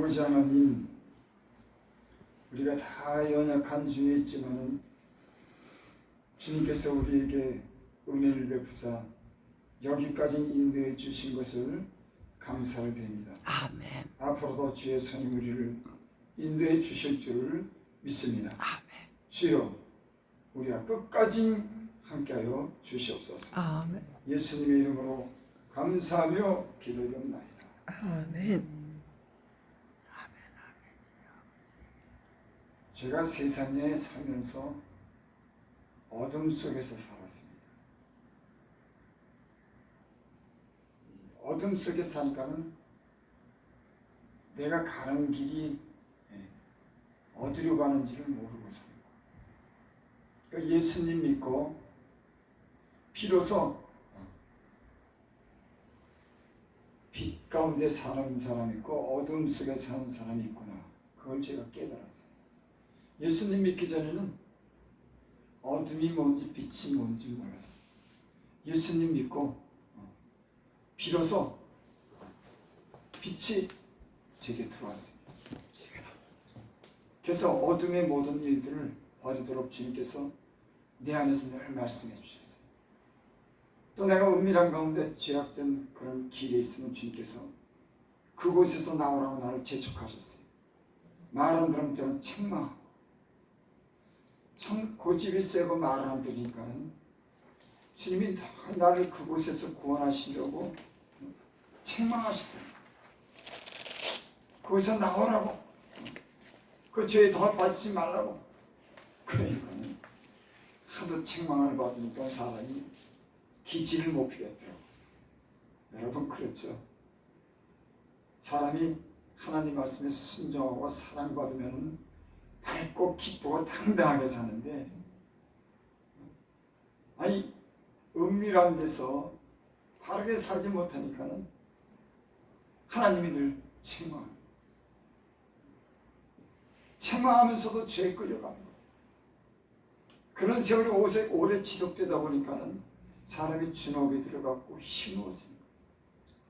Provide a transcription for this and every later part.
아버지 하나님, 우리가 다 연약한 중에 있지만은 주님께서 우리에게 은혜를 베푸사 여기까지 인도해 주신 것을 감사를 드립니다. 아멘. 앞으로도 주의 손이 우리를 인도해 주실 줄을 믿습니다. 아멘. 주여, 우리가 끝까지 함께하여 주시옵소서. 아멘. 예수님의 이름으로 감사하며 기도드립니다. 아멘. 제가 세상에 살면서 어둠 속에서 살았습니다. 어둠 속에 사니까는 내가 가는 길이 어디로 가는지를 모르고 살고, 그러니까 예수님 믿고 비로소 빛 가운데 사는 사람이 있고 어둠 속에 사는 사람이 있구나, 그걸 제가 깨달았어요. 예수님 믿기 전에는 어둠이 뭔지 빛이 뭔지 몰랐어요. 예수님 믿고 비로소 빛이 제게 들어왔어요. 그래서 어둠의 모든 일들을 버리도록 주님께서 내 안에서 늘 말씀해 주셨어요. 또 내가 은밀한 가운데 죄악된 그런 길에 있으면 주님께서 그곳에서 나오라고 나를 재촉하셨어요. 말 안 들으면 때는 책망하고, 참 고집이 세고 말 안 들으니까는 주님이 늘 나를 그곳에서 구원하시려고 책망하시더라고요. 거기서 나오라고, 그 죄에 더 빠지지 말라고. 그러니까는 하도 책망을 받으니까 사람이 기질을 못 피겠더라고요. 여러분, 그렇죠? 사람이 하나님 말씀에 순종하고 사랑받으면 밝고 기쁘고 당당하게 사는데, 아니 은밀한 데서 바르게 살지 못하니까는 하나님이 늘 책망하면서도 죄에 끌려가는 거예요. 그런 세월이 오래 지속되다 보니까는 사람이 주눅에 들어갔고 힘이 없습니다.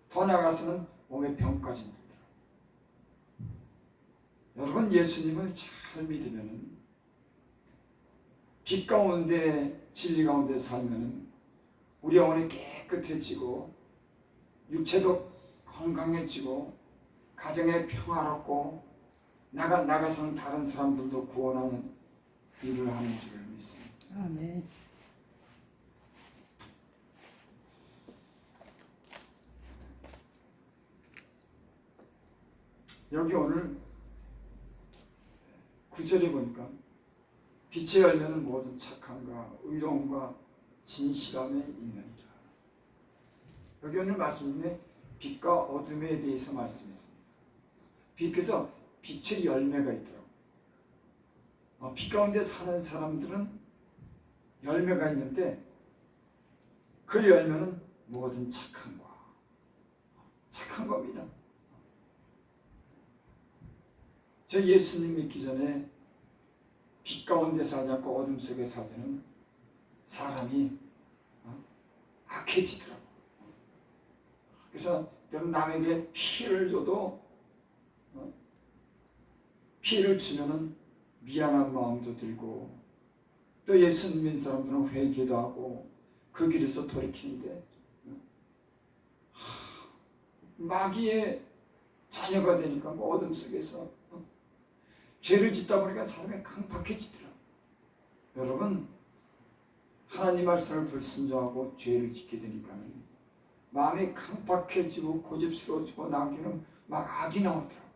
더 나아가서는 몸에 병까지 들더라고요. 여러분, 예수님을 잘 믿으면, 빛 가운데 진리 가운데 살면 우리 영혼이 깨끗해지고 육체도 건강해지고 가정에 평화롭고 나가서는 다른 사람들도 구원하는 일을 하는 줄 믿습니다. 아멘. 여기 오늘 9절에 보니까 빛의 열매는 모든 착함과 의로움과 진실함에 있느니라. 여기 오늘 말씀인데 빛과 어둠에 대해서 말씀했습니다. 빛에서 빛의 열매가 있더라고요. 빛 가운데 사는 사람들은 열매가 있는데 그 열매는 모든 착한 겁니다. 저 예수님 믿기 전에 빛 가운데 살지 않고 어둠 속에 살면 사람이 악해지더라고요. 그래서 남에게 피해를 줘도 피해를 주면은 미안한 마음도 들고, 또 예수님 믿는 사람들은 회개도 하고 그 길에서 돌이키는데 마귀의 자녀가 되니까 어둠 속에서 죄를 짓다 보니까 사람이 강팍해지더라고요. 여러분, 하나님 말씀을 불순종하고 죄를 짓게 되니까 마음이 강팍해지고 고집스러워지고 나중에는 막 악이 나오더라고요.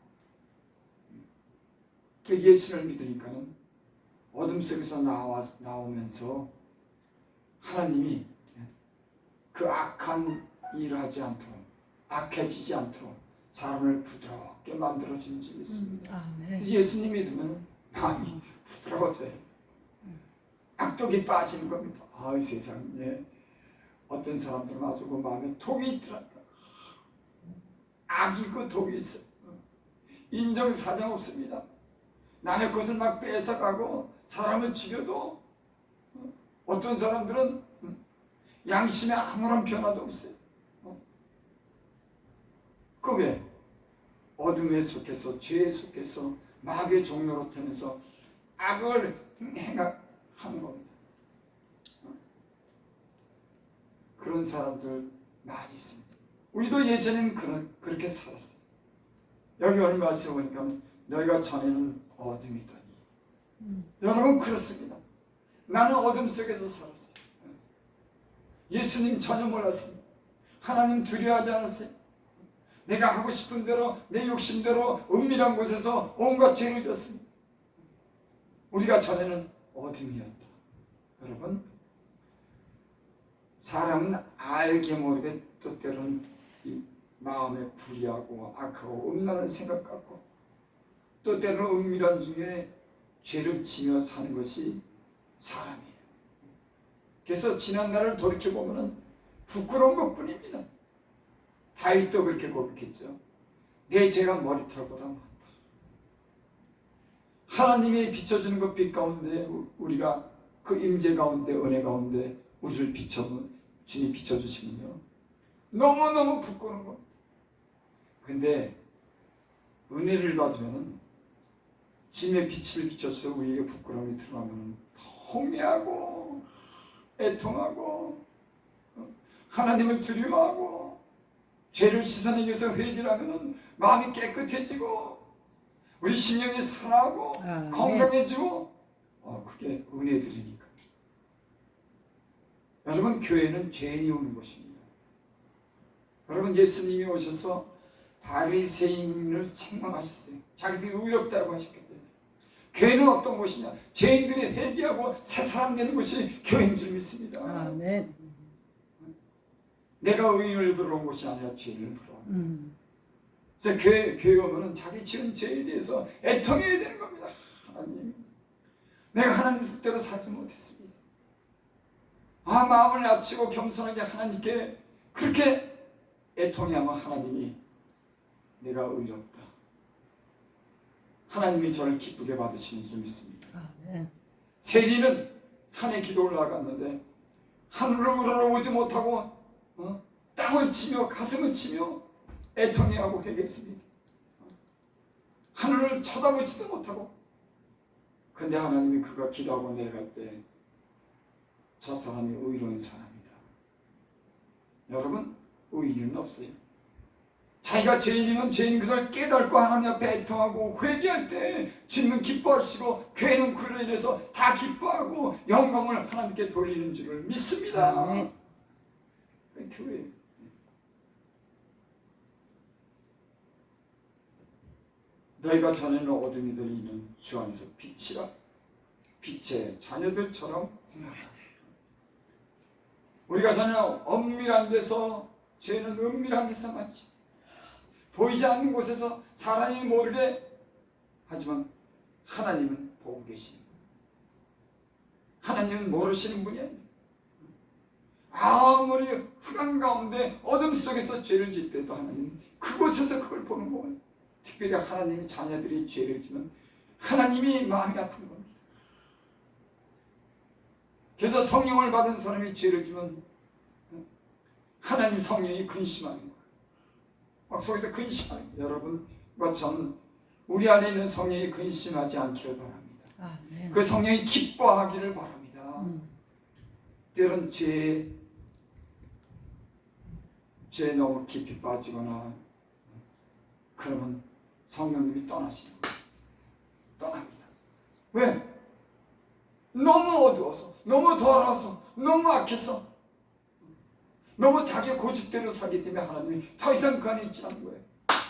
그 예수를 믿으니까는 어둠 속에서 나오면서 하나님이 그 악한 일을 하지 않도록, 악해지지 않도록 사람을 부드럽게 만들어주는 줄 믿습니다. 예수님 믿으면 마음이 부드러워져요. 악독이 빠지는 겁니다. 이 세상에 어떤 사람들은 아주 그 마음에 독이 있더라고요. 악이고 독이 있어요. 인정사정 없습니다. 남의 것을 막 뺏어가고 사람을 죽여도 어떤 사람들은 양심에 아무런 변화도 없어요. 그 왜? 어둠에 속해서 죄에 속해서 마귀의 종로로 되면서 악을 행하는 겁니다. 그런 사람들 많이 있습니다. 우리도 예전에는 그렇게 살았어요. 여기 오늘 말씀 보니까 너희가 전에는 어둠이더니 여러분 그렇습니다. 나는 어둠 속에서 살았어요. 예수님 전혀 몰랐습니다. 하나님 두려워하지 않았어요. 내가 하고 싶은 대로 내 욕심대로 은밀한 곳에서 온갖 죄를 졌습니다. 우리가 전에는 어둠이었다. 여러분 사람은 알게 모르게 또 때로는 이 마음에 불의하고 악하고 음란한 생각 갖고 또 때로는 은밀한 중에 죄를 지며 사는 것이 사람이에요. 그래서 지난날을 돌이켜보면 부끄러운 것뿐입니다. 다윗도 그렇게 고백했죠. 내 죄가 머리털보다 많다. 하나님이 비춰주는 그 빛 가운데 우리가 그 임재 가운데 은혜 가운데 우리를 주님 비춰주시면요 너무너무 부끄러운 겁니다. 근데 은혜를 받으면 주님의 빛을 비춰서 우리에게 부끄러움이 드러나면 통회하고 애통하고 하나님을 두려워하고 죄를 씻어내기 위해서 회개를 하면 마음이 깨끗해지고 우리 심령이 살아나고 건강해지고 그게 은혜들이니까. 여러분 교회는 죄인이 오는 곳입니다. 여러분 예수님이 오셔서 바리새인을 책망하셨어요. 자기들이 의롭다고 하셨기 때문에. 교회는 어떤 곳이냐? 죄인들이 회개하고 새 사람 되는 것이 교회인 줄 믿습니다. 아멘. 내가 의인을 부러운 것이 아니라 죄를 부러운 그래서 교회 오면은 자기 지은 죄에 대해서 애통해야 되는 겁니다. 하나님 내가 하나님 뜻대로 살지 못했습니다. 마음을 낮추고 겸손하게 하나님께 그렇게 애통해야만 하나님이 내가 의롭다. 하나님이 저를 기쁘게 받으시는 줄 믿습니다. 아멘. 세리는 산에 기도 올라갔는데 하늘을 우러러보지 못하고 땅을 치며 가슴을 치며 애통해하고 회개했습니다. 하늘을 쳐다보지도 못하고. 근데 하나님이 그가 기도하고 내려갈 때 저 사람이 의로운 사람이다. 여러분 의인은 없어요. 자기가 죄인이면 죄인 그것을 깨닫고 하나님 앞에 애통하고 회개할 때 주님은 기뻐하시고 교회는 그로 인해서 다 기뻐하고 영광을 하나님께 돌리는 줄을 믿습니다. 네. 그 교회 너희가 전에는 어둠이들 이는 주 안에서 빛이라 빛의 자녀들처럼 행하라. 우리가 전에 엄밀한 데서 죄는 은밀한 데서 맞지 보이지 않는 곳에서 사람이 모르게 하지만 하나님은 보고 계시는 거예요. 하나님은 모르시는 분이 아니에요. 아무리 흑암 가운데 어둠 속에서 죄를 짓더라도 하나님 그곳에서 그걸 보는 거예요. 특별히 하나님의 자녀들이 죄를 지면 하나님이 마음이 아픈 겁니다. 그래서 성령을 받은 사람이 죄를 지면 하나님 성령이 근심하는 거예요. 막 속에서 근심하는 거예요. 여러분, 저는 우리 안에 있는 성령이 근심하지 않기를 바랍니다. 아멘. 그 성령이 기뻐하기를 바랍니다. 때론 죄에 너무 깊이 빠지거나 그러면 성령님이 떠나시는 거예요. 떠납니다. 왜? 너무 어두워서, 너무 더러워서, 너무 악해서, 너무 자기 고집대로 살기 때문에 하나님이 더 이상 그 안에 있지 않는 거예요.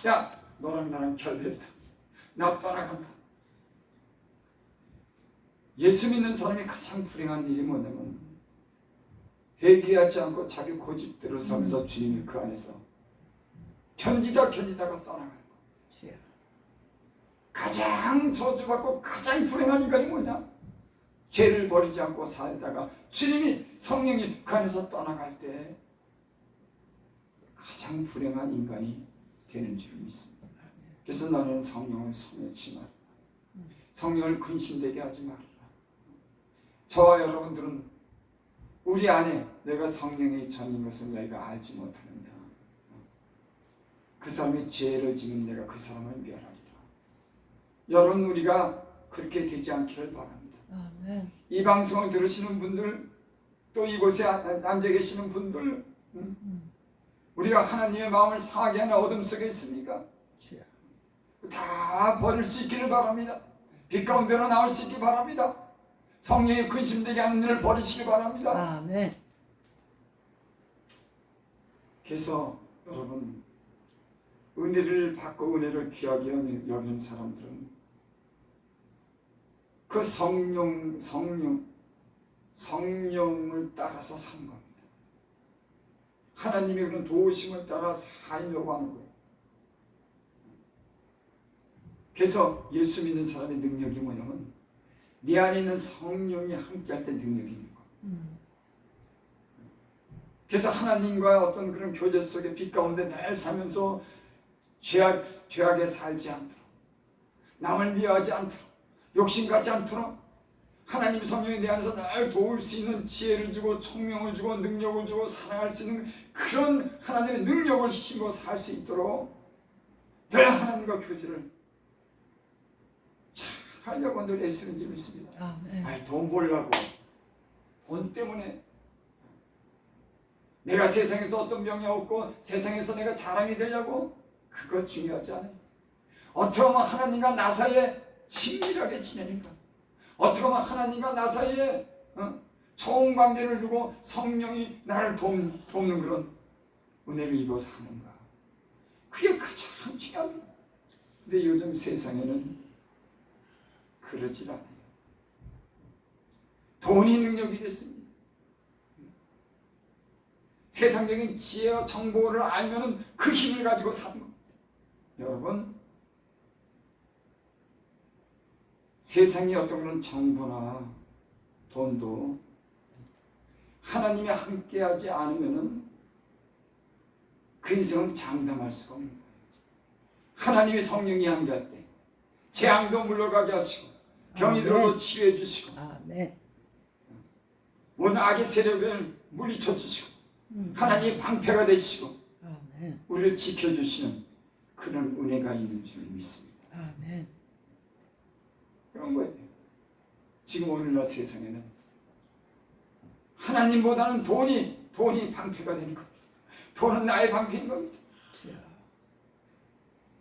야, 너랑 나랑 결별이다. 나 떠나간다. 예수 믿는 사람이 가장 불행한 일이 뭐냐면 회개하지 않고 자기 고집대로 살면서 주님이 그 안에서 견디다가 떠나가는 거예요. 가장 저주받고 가장 불행한 인간이 뭐냐? 죄를 버리지 않고 살다가 주님이 성령이 그 안에서 떠나갈 때 가장 불행한 인간이 되는 줄 믿습니다. 그래서 나는 성령을 소멸치 말라. 성령을 근심되게 하지 말라. 저와 여러분들은 우리 안에 내가 성령의 전인 것을 너희가 알지 못하느냐. 그 사람의 죄를 지면 내가 그 사람을 멸하리라. 여러분, 우리가 그렇게 되지 않기를 바랍니다. 아멘. 이 방송을 들으시는 분들, 또 이곳에 앉아 계시는 분들, 우리가 하나님의 마음을 상하게 하는 어둠 속에 있습니까? 다 버릴 수 있기를 바랍니다. 빛 가운데로 나올 수 있기 바랍니다. 성령이 근심되게 하는 일을 버리시기 바랍니다. 아멘. 그래서 여러분, 은혜를 받고 은혜를 귀하게 여기는 사람들은 그 성령을 따라서 산 겁니다. 하나님의 그런 도우심을 따라 살려고 하는 거예요. 그래서 예수 믿는 사람의 능력이 뭐냐면 내 안에 있는 성령이 함께할 때 능력이 있는 거예요. 그래서 하나님과 어떤 그런 교제 속에 빛 가운데 늘 살면서 죄악에 살지 않도록, 남을 미워하지 않도록, 욕심같지 않도록 하나님 성령이 내 안에서 날 도울 수 있는 지혜를 주고 총명을 주고 능력을 주고 사랑할 수 있는 그런 하나님의 능력을 힘입어 살 수 있도록 늘 하나님과 교제를 잘 하려고 늘 애쓰는 줄 믿습니다. 아멘. 아니, 돈 벌려고, 돈 때문에 내가 세상에서 어떤 명예 얻고 세상에서 내가 자랑이 되려고, 그거 중요하지 않아요. 어떻게 하면 하나님과 나 사이에 친밀하게 지내니까, 어떻게 하면 하나님과 나 사이에 좋은 관계를 두고 성령이 나를 돕는 그런 은혜를 입어 사는가, 그게 가장 중요합니다. 근데 요즘 세상에는 그러질 않아요. 돈이 능력이 됐습니다. 세상적인 지혜와 정보를 알면은 그 힘을 가지고 사는 겁니다. 여러분, 세상의 어떤 그런 정보나 돈도 하나님이 함께하지 않으면은 그 인생은 장담할 수가 없는 거예요. 하나님의 성령이 함께할 때 재앙도 물러가게 하시고 병이 들어도 치유해 주시고 온 악의 세력을 물리쳐 주시고 하나님의 방패가 되시고 우리를 지켜주시는 그런 은혜가 있는 줄 믿습니다. 아멘. 그런 거예요. 지금 오늘날 세상에는 하나님보다는 돈이 방패가 되는 겁니다. 돈은 나의 방패인 겁니다.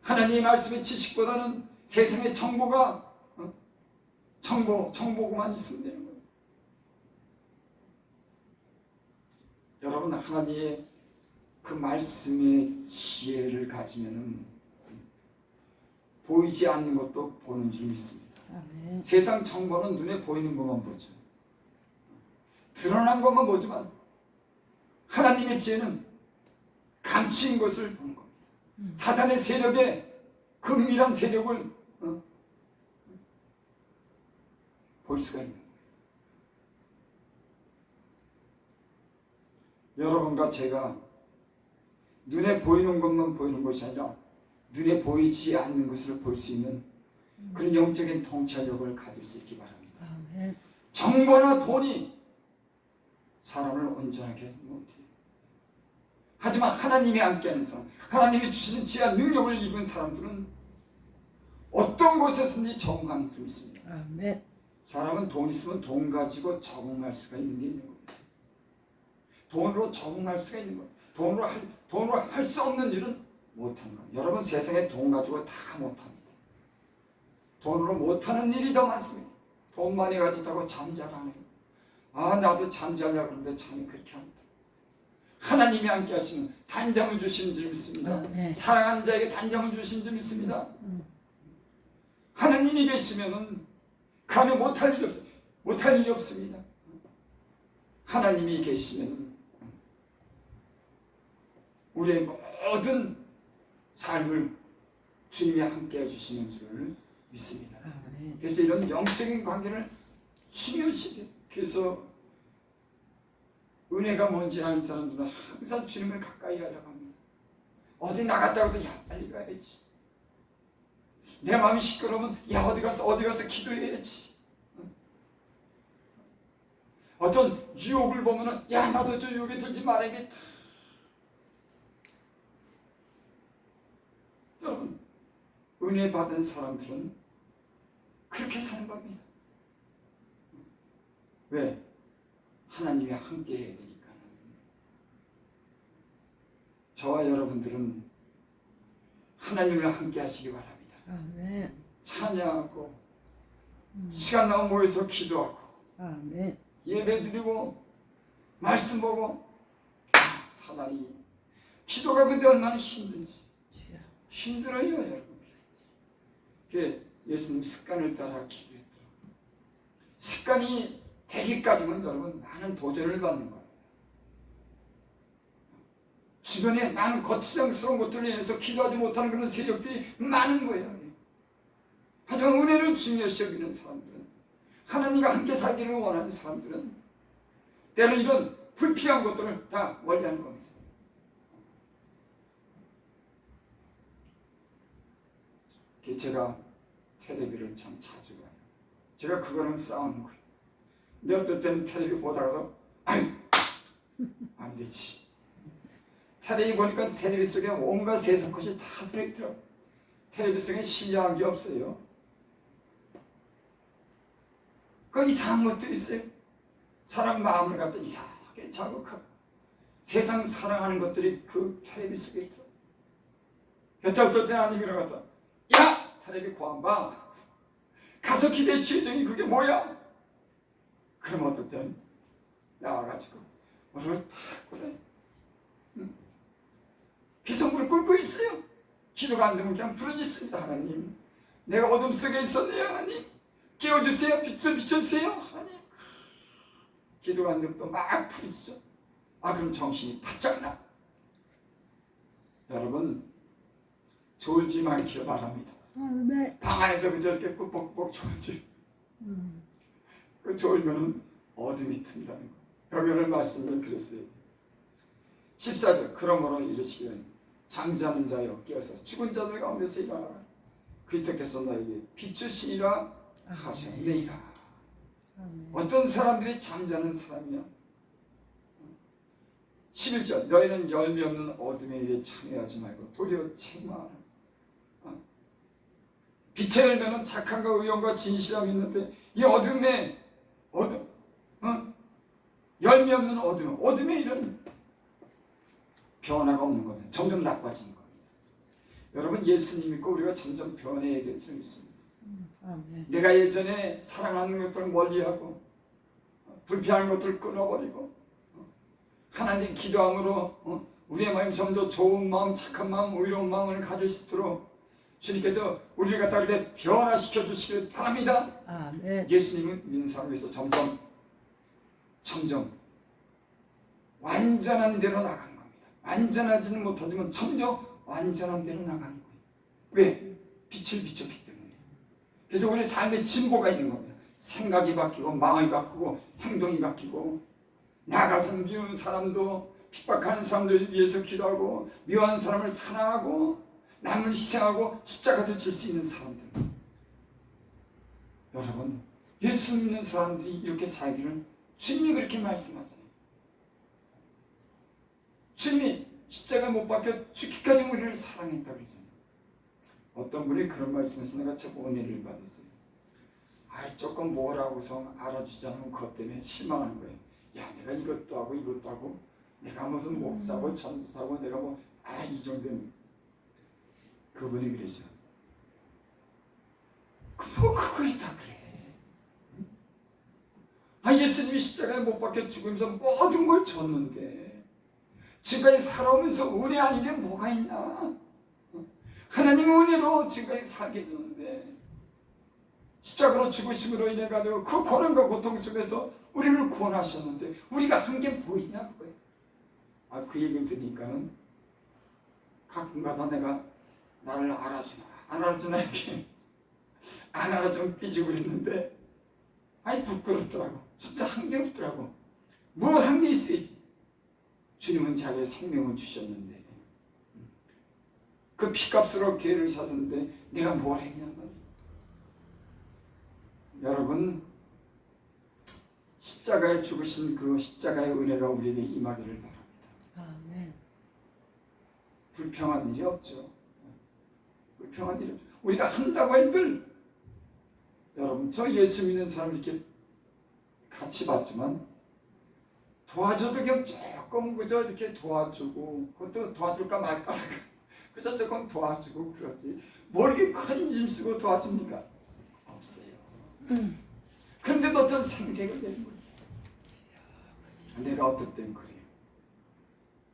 하나님의 말씀의 지식보다는 세상의 정보가 정보고만 있으면 되는 거예요. 여러분, 하나님의 그 말씀의 지혜를 가지면은 보이지 않는 것도 보는 줄 믿습니다. 아멘. 세상 정보는 눈에 보이는 것만 보죠. 드러난 것만 보지만 하나님의 지혜는 감추인 것을 보는 겁니다. 사탄의 세력의 은밀한 세력을 볼 수가 있는 거예요. 여러분과 제가 눈에 보이는 것만 보이는 것이 아니라 눈에 보이지 않는 것을 볼 수 있는 그런 영적인 통찰력을 가질 수 있기 바랍니다. 아멘. 정보나 돈이 사람을 온전하게 하지 못해요. 하지만 하나님이 함께하는 사람, 하나님이 주시는 지혜와 능력을 입은 사람들은 어떤 곳에서든지 적응하는 줄 믿습니다. 아멘. 사람은 돈 있으면 돈 가지고 적응할 수가 있는 게 있는 겁니다. 돈으로 적응할 수가 있는 거예요. 돈으로 할 수 없는 일은 못하는 거예요. 여러분, 세상에 돈 가지고 다 못합니다. 돈으로 못하는 일이 더 많습니다. 돈 많이 가졌다고 잠잘하는 거예요. 나도 잠잘려고 그러는데 잠이 그렇게 합니다. 하나님이 함께 하시는 단장을 주신 줄 믿습니다. 네. 사랑하는 자에게 단장을 주신 줄 믿습니다. 하나님이 계시면은 그 안에 못할 일이 없습니다. 하나님이 계시면 우리의 모든 삶을 주님이 함께 해주시는 줄 믿습니다. 그래서 이런 영적인 관계를 중요시해. 그래서 은혜가 뭔지 아는 사람들은 항상 주님을 가까이 하려고 합니다. 어디 나갔다 해도 빨리 가야지. 내 마음이 시끄러우면 어디 가서 기도해야지. 어떤 유혹을 보면은 나도 저 유혹에 들지 말아야겠다. 은혜 받은 사람들은 그렇게 사는 겁니다. 왜? 하나님이 함께 해야 되니까. 저와 여러분들은 하나님을 함께 하시기 바랍니다. 아멘. 찬양하고 시간 나면 모여서 기도하고 아멘. 예배드리고 말씀 보고 사다리 기도가 근데 얼마나 힘든지 주여. 힘들어요 여러분. 그게 예수님 습관을 따라 기도했더라고요. 습관이 되기까지는 여러분 많은 도전을 받는 겁니다. 주변에 많은 거치장스러운 것들로 인해서 기도하지 못하는 그런 세력들이 많은 거예요. 하지만 은혜를 중요시 여기는 사람들은, 하나님과 함께 살기를 원하는 사람들은 때로 이런 불필요한 것들을 다 멀리하는 겁니다. 제가 텔레비를 참 자주 봐요. 제가 그거는 싸우는 거예요. 근데 어떨 때는 텔레비 보다가도 아유 안 되지. 텔레비 보니까 텔레비 속에 온갖 세상 것이 다 들어있더라고요. 텔레비 속에 신기한 게 없어요. 그 이상한 것도 있어요. 사람 마음을 갖다 이상하게 자극하고 세상 사랑하는 것들이 그 텔레비 속에 있더라고요. 여태 어떨 때는 아니면 갖다 야! 텔레비 고안 봐. 가서 기대의 최종이 그게 뭐야? 그럼 어떨 땐 나와가지고 오늘 다 그래. 그래서 무릎 꿇고 있어요. 기도가 안 되면 그냥 부르짖습니다. 하나님, 내가 어둠 속에 있었네요. 하나님, 깨워주세요. 빛을 비춰주세요. 하나님. 기도가 안 되면 또 막 부르짖죠. 그럼 정신이 바짝 나. 여러분, 졸지 말기를 바랍니다. 아멘. 방 안에서 그저 이렇게 꾹꾹꾹 졸지. 그 졸면은 어둠이 튼다는 거. 여기 오늘 말씀을 그랬어요. 14절, 그러므로 이르시기를 잠자는 자여 깨어서 죽은 자들 가운데서 일어나라. 그리스도께서 너에게 빛이시리라 하셨느니라. 어떤 사람들이 잠자는 사람이야? 11절, 너희는 열매 없는 어둠의 일에 참여하지 말고 도리어 책망하라. 빛의 열매는 착함과 의용과 진실함이 있는데 이 어둠에 열매 없는 어둠의 일은 변화가 없는 겁니다. 점점 나빠지는 겁니다. 여러분, 예수님 믿고 우리가 점점 변해야 될 줄 믿습니다. 아멘. 내가 예전에 사랑하는 것들을 멀리하고 불편한 것들을 끊어버리고 하나님 기도함으로 우리의 마음 점점 좋은 마음, 착한 마음, 의로운 마음을 가질 수 있도록 주님께서 우리를 갖다 그렇게 변화시켜 주시길 바랍니다. 아멘. 예수님은 믿는 사람에서 점점 완전한 대로 나가는 겁니다. 완전하지는 못하지만 점점 완전한 대로 나가는 거예요. 왜? 빛을 비췄기 때문에. 그래서 우리 삶에 진보가 있는 겁니다. 생각이 바뀌고 마음이 바뀌고 행동이 바뀌고 나가서 미운 사람도 핍박하는 사람들을 위해서 기도하고 미워하는 사람을 사랑하고 남을 희생하고 십자가도 질 수 있는 사람들. 여러분, 예수 믿는 사람들이 이렇게 살기를 주님이 그렇게 말씀하잖아요. 주님이 십자가 못 박혀 죽기까지 우리를 사랑했다고 그러잖아요. 어떤 분이 그런 말씀에서 내가 참 은혜를 받았어요. 조금 뭐라고서 알아주지 않으면 그것 때문에 실망하는 거예요. 야, 내가 이것도 하고 이것도 하고 내가 무슨 목사고 전사고 내가 이 정도는. 그분이 그러죠. 그거 있다 그래. 예수님이 십자가에 못 박혀 죽으면서 모든 걸 줬는데 지금까지 살아오면서 은혜 아닌 게 뭐가 있나? 하나님의 은혜로 지금까지 살게 되는데 십자가로 죽으심으로 인해 가지고 그 고난과 고통 속에서 우리를 구원하셨는데 우리가 한 게 뭐 있냐 그거예요. 그 얘기를 들으니까는 가끔가다 내가 나를 알아주나 안 알아주나 이렇게 안 알아주면 삐지고 있는데 부끄럽더라고. 진짜 한 게 없더라고. 뭘 한 게 있어야지. 주님은 자기의 생명을 주셨는데 그 피값으로 교회를 사셨는데 내가 뭘 했냐는 거예요. 여러분, 십자가에 죽으신 그 십자가의 은혜가 우리에게 임하기를 바랍니다. 아멘. 불평한 일이 없죠. 불평한 일이 없죠. 우리가 한다고 한들 여러분 저 예수 믿는 사람 이렇게 같이 봤지만 도와줘도 그냥 조금 그저 이렇게 도와주고 그것도 도와줄까 말까 그저 조금 도와주고 그러지 뭘 이렇게 큰 힘 쓰고 도와줍니까? 없어요. 그런데도 어떤 생색을 내는 거예요. 내가 어떨 땐 그래요.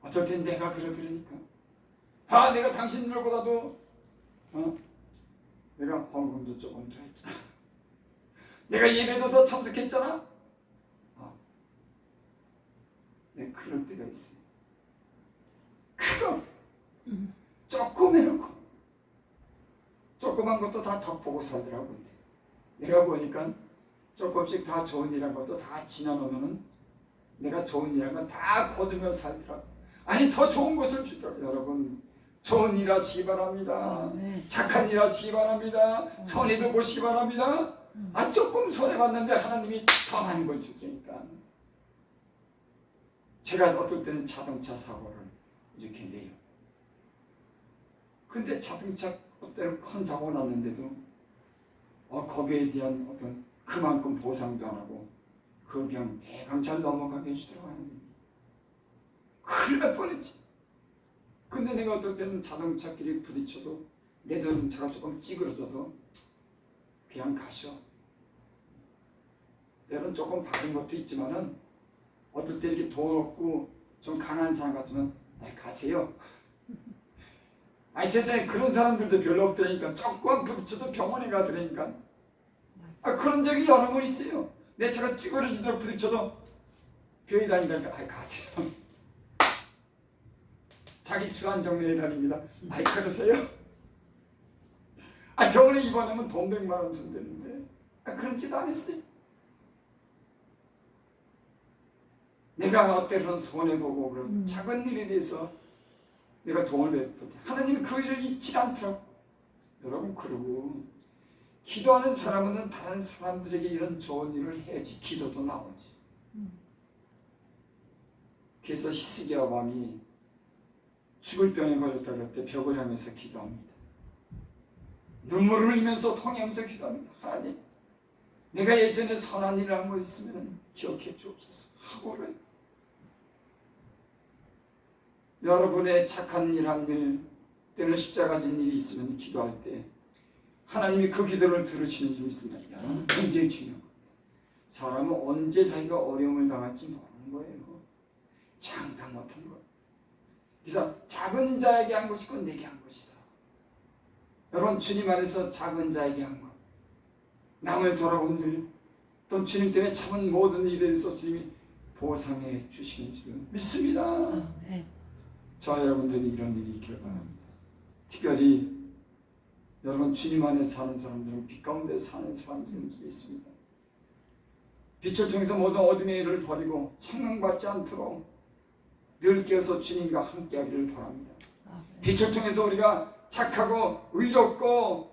어떨 땐 내가 그러니까 내가 당신들보다도 내가 헌금도 조금 더 했잖아. 내가 예배도 더 참석했잖아. 네, 그럴 때가 있어요. 그럼 조금 해놓고 조그만 것도 다 덕보고 살더라고. 근데 내가 보니까 조금씩 다 좋은 일한 것도 다 지나놓으면은 내가 좋은 일한 건 다 거두며 살더라고. 아니 더 좋은 것을 주더라고. 여러분 좋은 일 하시기 바랍니다. 착한 일 하시기 바랍니다. 손해도 보시기 바랍니다. 조금 손해봤는데 하나님이 더 많은 걸 주니까. 제가 어떨 때는 자동차 사고를 이렇게 내요. 근데 자동차 때는 큰 사고 났는데도 거기에 대한 어떤 그만큼 보상도 안 하고 그냥 대강 잘 넘어가게 해주더라고 하나님. 큰일 날 뻔했지. 근데 내가 어떨 때는 자동차끼리 부딪혀도 내 자동차가 조금 찌그러져도 그냥 가셔. 때론 조금 받은 것도 있지만은 어떨 때 이렇게 돈 없고 좀 강한 사람 같으면 가세요. 세상에 그런 사람들도 별로 없더라니까. 조금 부딪혀도 병원에 가더라니까. 그런 적이 여러 번 있어요. 내 차가 찌그러지도록 부딪혀도 교회 다닌다니까 가세요. 자기 주한정리에 다닙니다. 그러세요? 병원에 입원하면 돈 100만 원 준다는데 그런 짓 안 했어요. 내가 때로는 손해보고 그런 작은 일에 대해서 내가 돈을 베풀 때 하나님이 그 일을 잊지 않더라고. 여러분 그러고 기도하는 사람은 다른 사람들에게 이런 좋은 일을 해야지 기도도 나오지. 그래서 히스기야 왕이 죽을 병에 걸렸다 그럴 때 벽을 향해서 기도합니다. 눈물을 흘리면서 통해하면서 기도합니다. 하나님 내가 예전에 선한 일을 한 거 있으면 기억해 주옵소서 하고 그래요. 여러분의 착한 일 한 일 때는 십자가 진 일이 있으면 기도할 때 하나님이 그 기도를 들으시는 줄 믿습니다. 굉장히 중요한 겁니다. 사람은 언제 자기가 어려움을 당할지 모르는 거예요. 장담 못하는 거예요. 그래서 작은 자에게 한 것이고 내게 한 것이다. 여러분 주님 안에서 작은 자에게 한 것, 남을 돌아본 일, 또 주님 때문에 참은 모든 일에 대해서 주님이 보상해 주시는 줄 믿습니다. 저와 여러분들에게 이런 일이 있기를 바랍니다. 특별히 여러분 주님 안에 사는 사람들은 빛 가운데 사는 사람들인 줄 있습니다. 빛을 통해서 모든 어둠의 일을 버리고 책망받지 않도록 늘 깨어서 주님과 함께하기를 바랍니다. 빛을 통해서 우리가 착하고 의롭고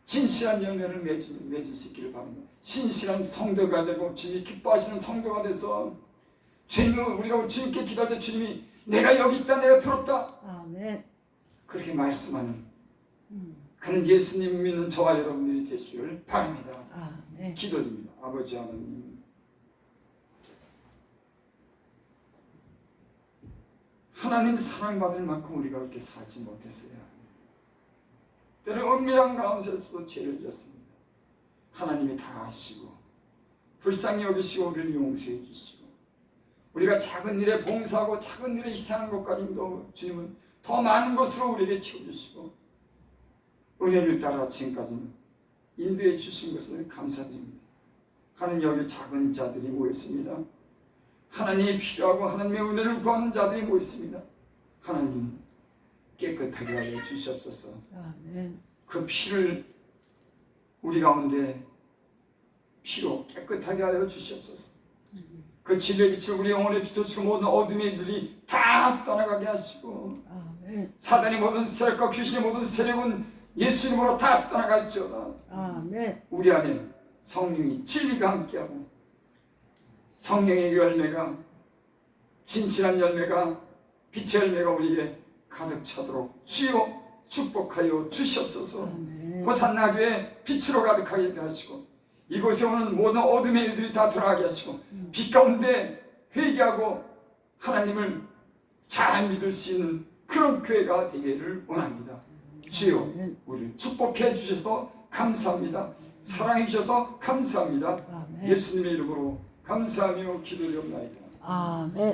진실한 열매를 맺을 수 있기를 바랍니다. 신실한 성도가 되고 주님이 기뻐하시는 성도가 돼서 주님이 우리가 주님께 기도할 때 주님이 내가 여기 있다 내가 들었다 그렇게 말씀하는 그런 예수님 믿는 저와 여러분들이 되시기를 바랍니다. 기도드립니다. 아버지 하나님 하나님 사랑받을 만큼 우리가 그렇게 살지 못했어요. 때로 은밀한 가운데서도 죄를 지었습니다. 하나님이 다 아시고 불쌍히 여기시고 우리를 용서해 주시고 우리가 작은 일에 봉사하고 작은 일에 희생하는 것까지도 주님은 더 많은 것으로 우리에게 채워주시고 은혜를 따라 지금까지는 인도해 주신 것을 감사드립니다. 하나님 여기 작은 자들이 모였습니다. 하나님이 필요하고 하나님의 은혜를 구하는 자들이 모였습니다. 하나님 깨끗하게 하여 주시옵소서. 그 피를 우리 가운데 피로 깨끗하게 하여 주시옵소서. 그 진리의 빛을 우리 영혼에 비춰주시고 모든 어둠의 이들이 다 떠나가게 하시고 사단의 모든 세력과 귀신의 모든 세력은 예수 이름으로 다 떠나갈지어다. 우리 안에 성령이 진리가 함께하고 성령의 열매가 진실한 열매가 빛의 열매가 우리에게 가득 차도록 주여 축복하여 주시옵소서. 아멘. 호산나 교회 빛으로 가득하게 하시고 이곳에 오는 모든 어둠의 일들이 다 돌아가게 하시고 빛 가운데 회개하고 하나님을 잘 믿을 수 있는 그런 교회가 되기를 원합니다. 주여 아멘. 우리를 축복해 주셔서 감사합니다. 사랑해 주셔서 감사합니다. 아멘. 예수님의 이름으로 감사하며 기도드립니다. 아멘.